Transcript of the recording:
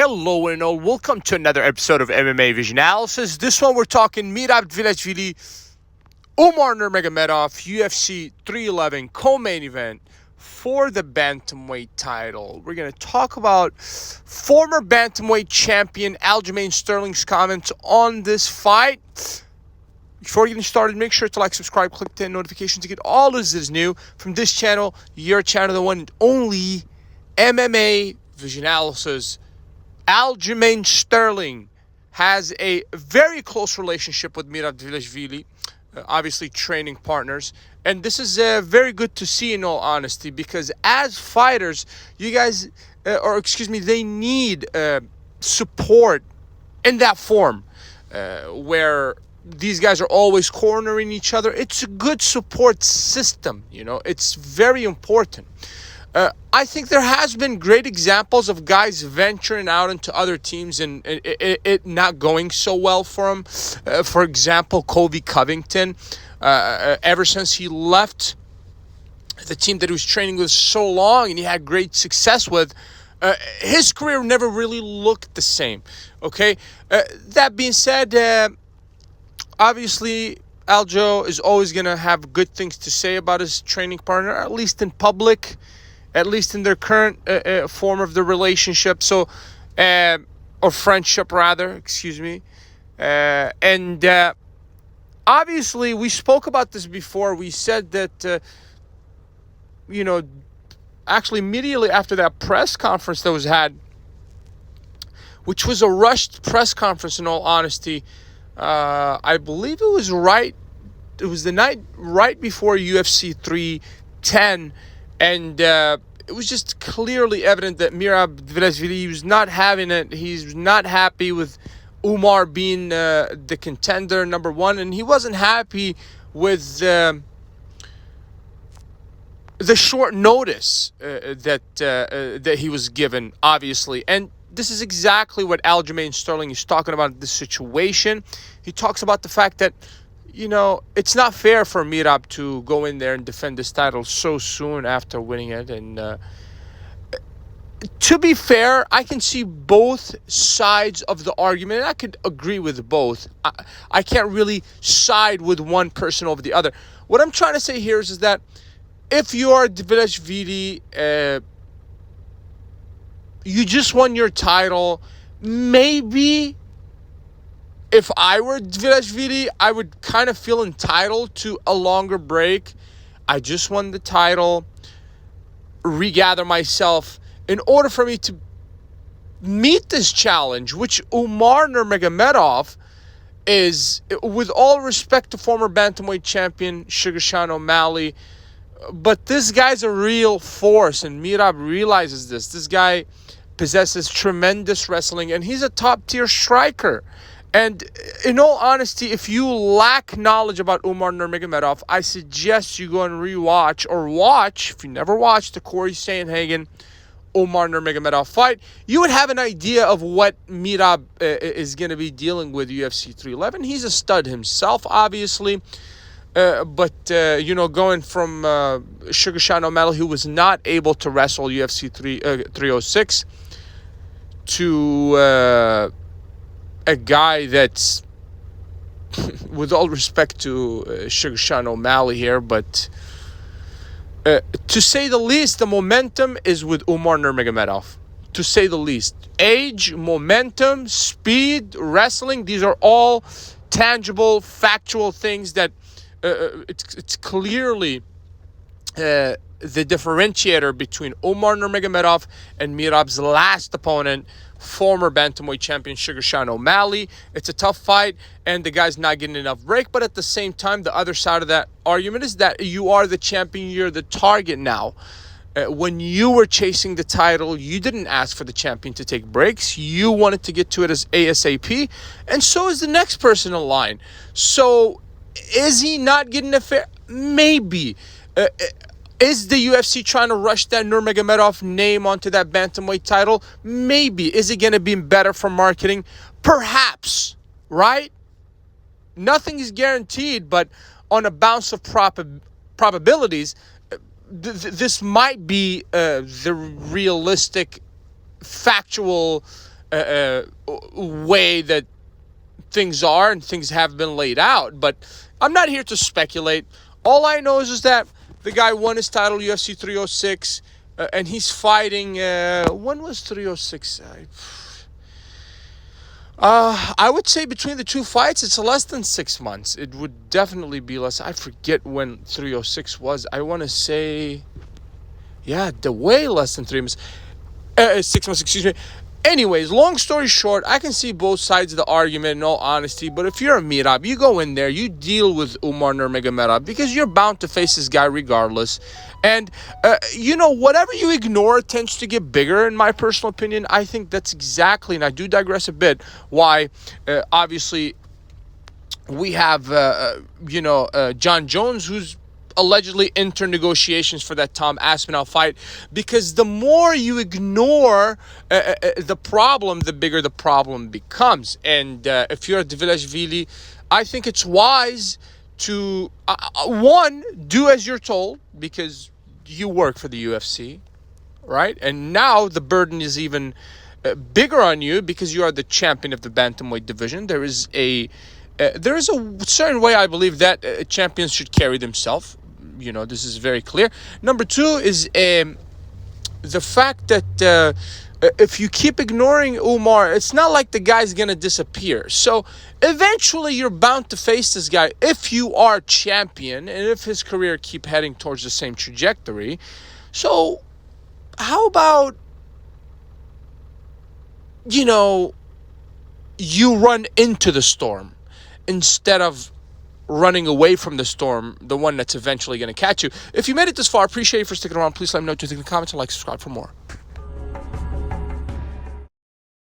Hello and all, welcome to another episode of MMA Vision Analysis. This one we're talking Merab Dvalishvili, Umar Nurmagomedov, UFC 311 co-main event for the bantamweight title. We're going to talk about former bantamweight champion Aljamain Sterling's comments on this fight. Before getting started, make sure to like, subscribe, click the notifications to get all this is new from this channel, your channel, the one and only MMA Vision Analysis. Aljamain Sterling has a very close relationship with Merab Dvalishvili, obviously training partners. And this is very good to see, in all honesty, because as fighters, you guys, they need support in that form where these guys are always cornering each other. It's a good support system, it's very important. I think there has been great examples of guys venturing out into other teams and it not going so well for him. For example, Colby Covington, ever since he left the team that he was training with so long and he had great success with, his career never really looked the same. Okay, that being said, obviously Aljo is always going to have good things to say about his training partner, at least in public, at least in their current form of the relationship, or friendship rather, and obviously we spoke about this before. We said that, actually immediately after that press conference that was had, which was a rushed press conference in all honesty, I believe it was the night right before UFC 310, and it was just clearly evident that Merab Dvalishvili was not having it. He's not happy with Umar being the contender, number one, and he wasn't happy with the short notice that he was given, obviously. And this is exactly what Aljamain Sterling is talking about in this situation. He talks about the fact that, it's not fair for Merab to go in there and defend this title so soon after winning it. And to be fair, I can see both sides of the argument, and I could agree with both. I can't really side with one person over the other. What I'm trying to say here is that if you are Dvalishvili, you just won your title, maybe if I were Dvalishvili, I would kind of feel entitled to a longer break. I just won the title, regather myself in order for me to meet this challenge, which Umar Nurmagomedov is, with all respect to former bantamweight champion Sugar Sean O'Malley, but this guy's a real force, and Merab realizes this. This guy possesses tremendous wrestling, and he's a top-tier striker. And in all honesty, if you lack knowledge about Umar Nurmagomedov, I suggest you go and rewatch or watch, if you never watched the Corey Sandhagen Umar Nurmagomedov fight, you would have an idea of what Merab is going to be dealing with UFC 311. He's a stud himself, obviously. But going from Sugar Sean O'Malley, who was not able to wrestle UFC 306, to a guy that's, with all respect to Sugar Sean O'Malley here, but to say the least, the momentum is with Umar Nurmagomedov. To say the least. Age, momentum, speed, wrestling, these are all tangible, factual things that it's clearly the differentiator between Umar Nurmagomedov and Merab's last opponent, former bantamweight champion Sugar Sean O'Malley. It's a tough fight, and the guy's not getting enough break. But at the same time, the other side of that argument is that you are the champion, you're the target now. When you were chasing the title, you didn't ask for the champion to take breaks. You wanted to get to it as ASAP, and so is the next person in line. So is he not getting a fair? Maybe. Is the UFC trying to rush that Nurmagomedov name onto that bantamweight title? Maybe. Is it going to be better for marketing? Perhaps, right? Nothing is guaranteed, but on a bounce of probabilities, this might be the realistic, factual way that things are and things have been laid out. But I'm not here to speculate. All I know is that the guy won his title, UFC 306, and he's fighting. When was 306? I would say between the two fights, it's less than 6 months. It would definitely be less. I forget when 306 was. I want to say, yeah, the way less than 3 months. 6 months, excuse me. Anyways, long story short, I can see both sides of the argument in all honesty, but if you're a Merab, you go in there, you deal with Umar Nurmagomedov because you're bound to face this guy regardless. And, whatever you ignore tends to get bigger, in my personal opinion. I think that's exactly, and I do digress a bit, why, obviously, we have, John Jones, who's allegedly enter negotiations for that Tom Aspinall fight, because the more you ignore the problem, the bigger the problem becomes. And if you're a Dvalishvili, I think it's wise to, one, do as you're told, because you work for the UFC, right? And now the burden is even bigger on you because you are the champion of the bantamweight division. There is a certain way I believe that champions should carry themselves. This is very clear. Number two is the fact that if you keep ignoring Umar, it's not like the guy's going to disappear. So eventually you're bound to face this guy if you are champion and if his career keep heading towards the same trajectory. So how about, you run into the storm instead of running away from the storm, the one that's eventually going to catch you. If you made it this far, appreciate you for sticking around. Please let me know what you think in the comments and subscribe for more.